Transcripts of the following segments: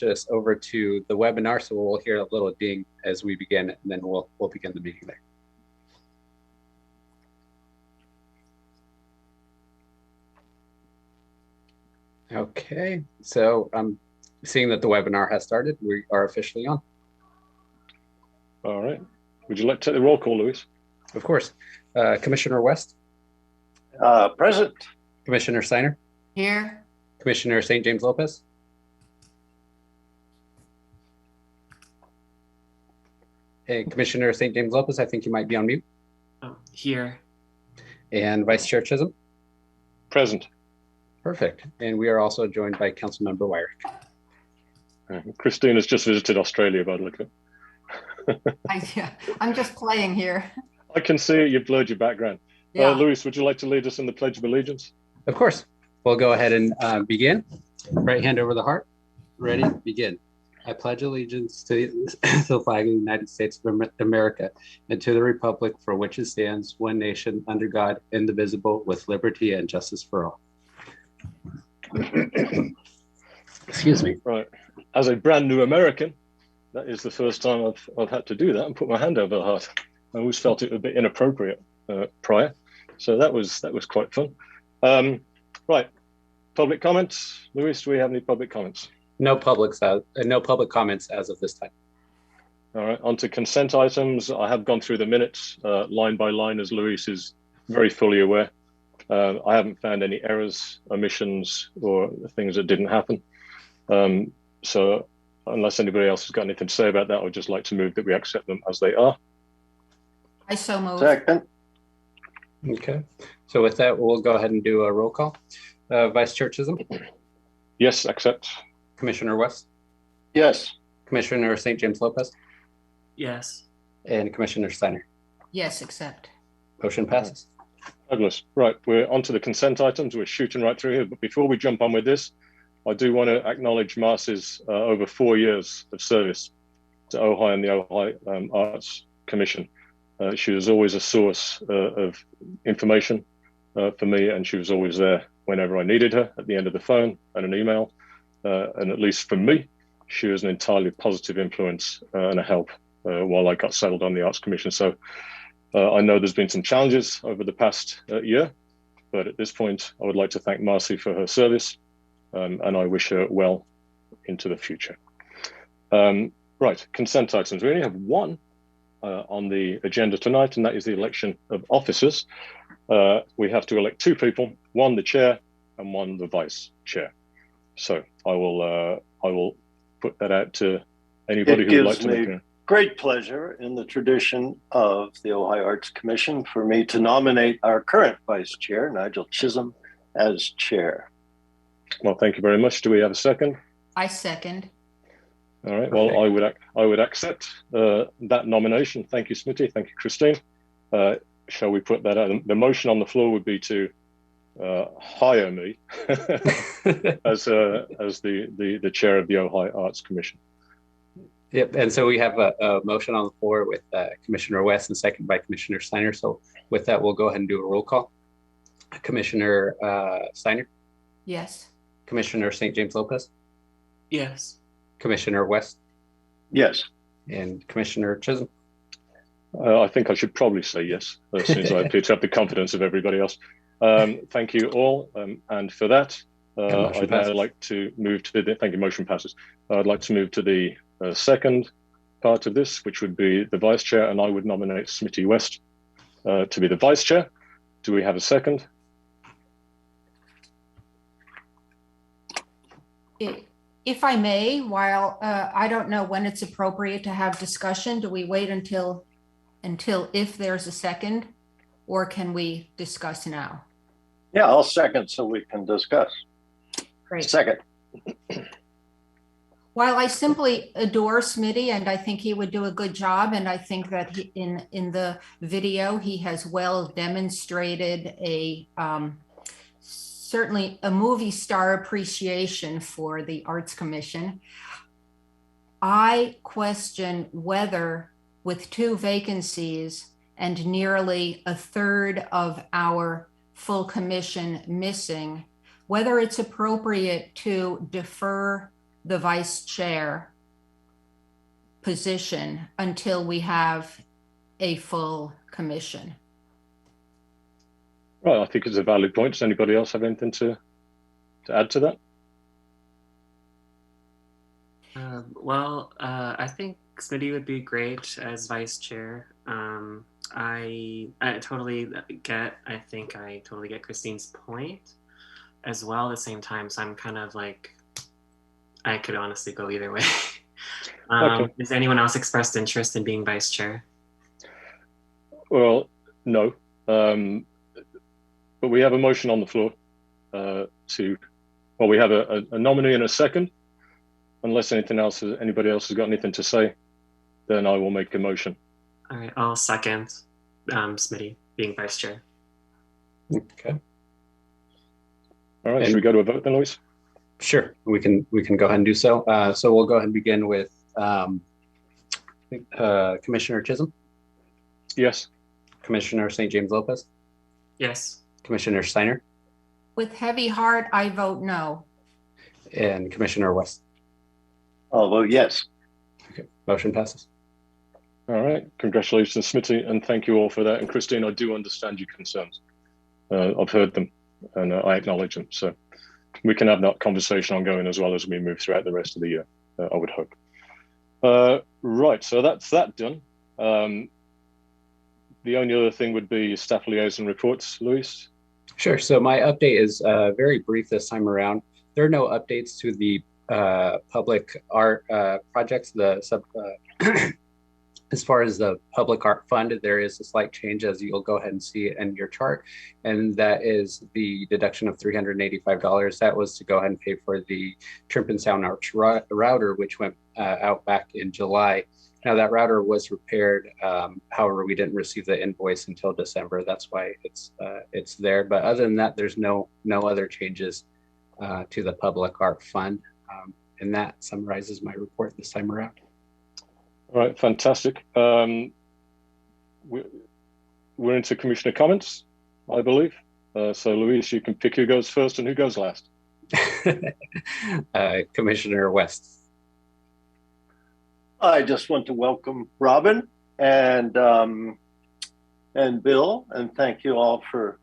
us over to the webinar, so we'll hear a little ding as we begin, and then we'll begin the meeting there. Okay, so seeing that the webinar has started, we are officially on. All right. Would you like to take the roll call, Luis? Of course. Commissioner West? Present. Commissioner Steiner? Here. Commissioner St. James Lopez? Hey, Commissioner St. James Lopez, I think you might be on mute. Oh, here. And Vice Chair Chisholm? Present. Perfect. And we are also joined by Councilmember Wyrick. Christine has just visited Australia, by the look of Yeah, I'm just playing here. I can see it. You've blurred your background. Yeah. Luis, would you like to lead us in the Pledge of Allegiance? Of course. We'll go ahead and begin. Right hand over the heart. Ready? Begin. I pledge allegiance to the flag of the United States of America and to the republic for which it stands, one nation, under God, indivisible, with liberty and justice for all. Excuse me. Right. As a brand new American, that is the first time I've had to do that and put my hand over the heart. I always felt it a bit inappropriate prior, so that was quite fun. Right. Public comments. Luis, do we have any public comments? No public comments as of this time. All right, on to consent items. I have gone through the minutes line by line, as Luis is very fully aware. I haven't found any errors, omissions, or things that didn't happen. So unless anybody else has got anything to say about that, I would just like to move that we accept them as they are. I so move. Second. Okay. So with that, we'll go ahead and do a roll call. Vice Chair Chisholm? Yes, accept. Commissioner West? Yes. Commissioner St. James Lopez? Yes. And Commissioner Steiner? Yes, accept. Motion passes. Fabulous. Right, we're on to the consent items. We're shooting right through here. But before we jump on with this, I do want to acknowledge Marcy's over 4 years of service to Ojai and the Ojai Arts Commission. She was always a source of information for me, and she was always there whenever I needed her, at the end of the phone and an email. And at least for me, she was an entirely positive influence and a help while I got settled on the Arts Commission. So I know there's been some challenges over the past year, but at this point, I would like to thank Marcy for her service, and I wish her well into the future. Right, consent items. We only have one on the agenda tonight, and that is the election of officers. We have to elect two people, one the chair and one the vice chair. So I will put that out to anybody who would like to make a... Great pleasure in the tradition of the Ojai Arts Commission for me to nominate our current vice chair, Nigel Chisholm, as chair. Well, thank you very much. Do we have a second? I second. All right. Well, I would accept that nomination. Thank you, Smitty. Thank you, Christine. Shall we put that out? The motion on the floor would be to hire me as the chair of the Ojai Arts Commission. Yep. And so we have a motion on the floor with Commissioner West and second by Commissioner Steiner. So with that, we'll go ahead and do a roll call. Commissioner Steiner? Yes. Commissioner St. James Lopez? Yes. Commissioner West? Yes. And Commissioner Chisholm? I think I should probably say yes, as soon as I appear to have the confidence of everybody else. Thank you all. And for that, I'd now like to move to the, thank you, motion passes. I'd like to move to the second part of this, which would be the vice chair, and I would nominate Smitty West to be the vice chair. Do we have a second? If I may, while I don't know when it's appropriate to have discussion, do we wait until if there's a second, or can we discuss now? Yeah, I'll second so we can discuss. Great. Second. While I simply adore Smitty and I think he would do a good job, and I think that in the video he has well demonstrated certainly a movie star appreciation for the Arts Commission, I question whether, with 2 vacancies and nearly a third of our full commission missing, whether it's appropriate to defer the vice chair position until we have a full commission. Well, I think it's a valid point. Does anybody else have anything to add to that? I think Smitty would be great as vice chair. I totally get, I think I totally get Christine's point as well at the same time. So I'm kind of like, I could honestly go either way. Okay. Has anyone else expressed interest in being vice chair? Well, no. But we have a motion on the floor we have a nominee and a second. Unless anybody else has got anything to say, then I will make a motion. All right, I'll second Smitty being vice chair. Okay. All right, should we go to a vote then, Luis? Sure, we can go ahead and do so. So we'll go ahead and begin with Commissioner Chisholm. Yes. Commissioner St. James Lopez. Yes. Commissioner Steiner. With heavy heart, I vote no. And Commissioner West. I'll vote yes. Okay, motion passes. All right, congratulations, Smitty, and thank you all for that. And Christine, I do understand your concerns. I've heard them, and I acknowledge them. So we can have that conversation ongoing as well as we move throughout the rest of the year, I would hope. Right, so that's that done. The only other thing would be staff liaison reports, Luis. Sure, so my update is very brief this time around. There are no updates to the public art projects. As far as the public art fund, there is a slight change, as you'll go ahead and see in your chart, and that is the deduction of $385. That was to go ahead and pay for the Trimp and Sound Arch router, which went out back in July. Now that router was repaired. However, we didn't receive the invoice until December. That's why it's there. But other than that, there's no other changes to the public art fund. And that summarizes my report this time around. All right, fantastic. We're into commissioner comments, I believe. So Luis, you can pick who goes first and who goes last. Commissioner West. I just want to welcome Robin and Bill, and thank you all for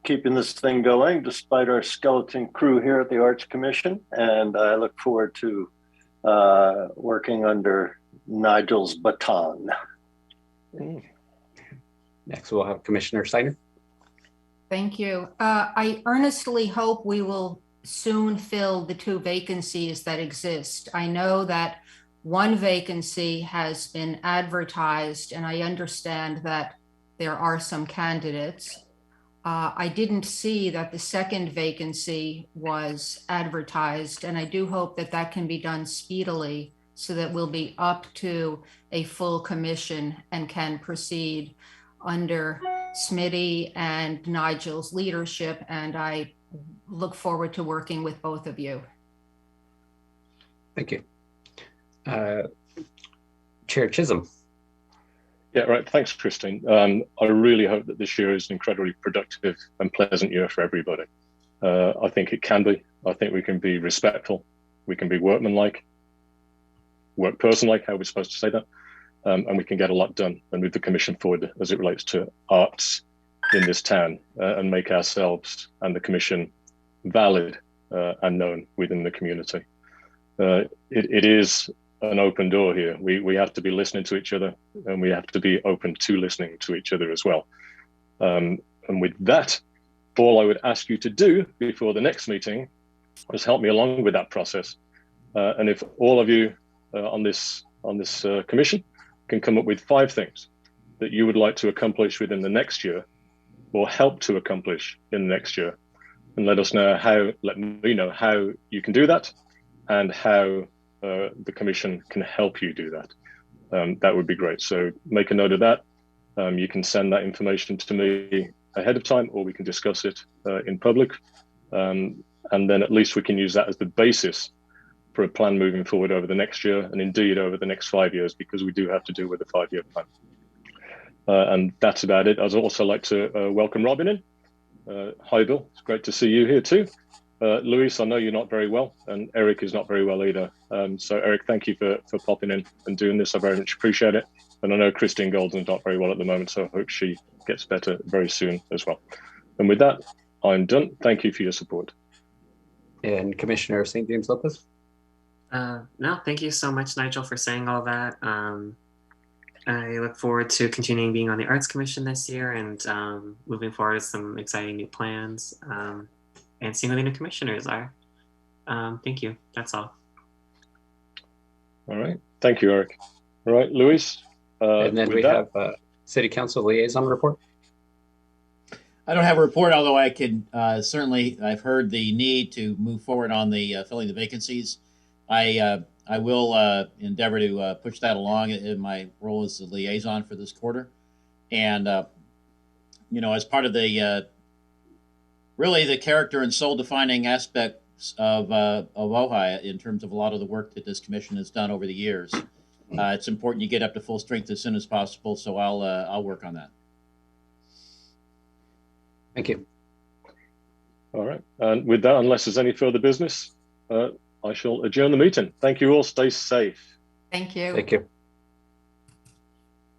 keeping this thing going despite our skeleton crew here at the Arts Commission. And I look forward to working under Nigel's baton. Next, we'll have Commissioner Steiner. Thank you. I earnestly hope we will soon fill the 2 vacancies that exist. I know that 1 vacancy has been advertised, and I understand that there are some candidates. I didn't see that the 2nd vacancy was advertised, and I do hope that that can be done speedily so that we'll be up to a full commission and can proceed under Smitty and Nigel's leadership. And I look forward to working with both of you. Thank you. Chair Chisholm. Yeah, right. Thanks, Christine. I really hope that this year is an incredibly productive and pleasant year for everybody. I think it can be. I think we can be respectful. We can be workmanlike, work person-like, how we're supposed to say that. And we can get a lot done and move the commission forward as it relates to arts in this town and make ourselves and the commission valid and known within the community. It is an open door here. We have to be listening to each other, and we have to be open to listening to each other as well. And with that, all I would ask you to do before the next meeting is help me along with that process. And if all of you on this commission can come up with 5 things that you would like to accomplish within the next year, or help to accomplish in the next year, and let me know how you can do that and how the commission can help you do that. That would be great. So make a note of that. You can send that information to me ahead of time, or we can discuss it in public. And then at least we can use that as the basis for a plan moving forward over the next year, and indeed over the next 5 years, because we do have to deal with a 5-year plan. And that's about it. I'd also like to welcome Robin in. Hi, Bill. It's great to see you here too. Luis, I know you're not very well, and Eric is not very well either. So Eric, thank you for popping in and doing this. I very much appreciate it. And I know Christine Golden's not very well at the moment, so I hope she gets better very soon as well. And with that, I'm done. Thank you for your support. And Commissioner St. James Lopez? No, thank you so much, Nigel, for saying all that. I look forward to continuing being on the Arts Commission this year and moving forward with some exciting new plans and seeing who the new commissioners are. Thank you. That's all. All right. Thank you, Eric. All right, Luis. And then we have City Council Liaison report. I don't have a report, although I can certainly, I've heard the need to move forward on the filling the vacancies. I will endeavor to push that along in my role as the liaison for this quarter. And, as part of the, really the character and soul defining aspects of Ojai in terms of a lot of the work that this commission has done over the years, it's important you get up to full strength as soon as possible. So I'll work on that. Thank you. All right. And with that, unless there's any further business, I shall adjourn the meeting. Thank you all. Stay safe. Thank you. Thank you.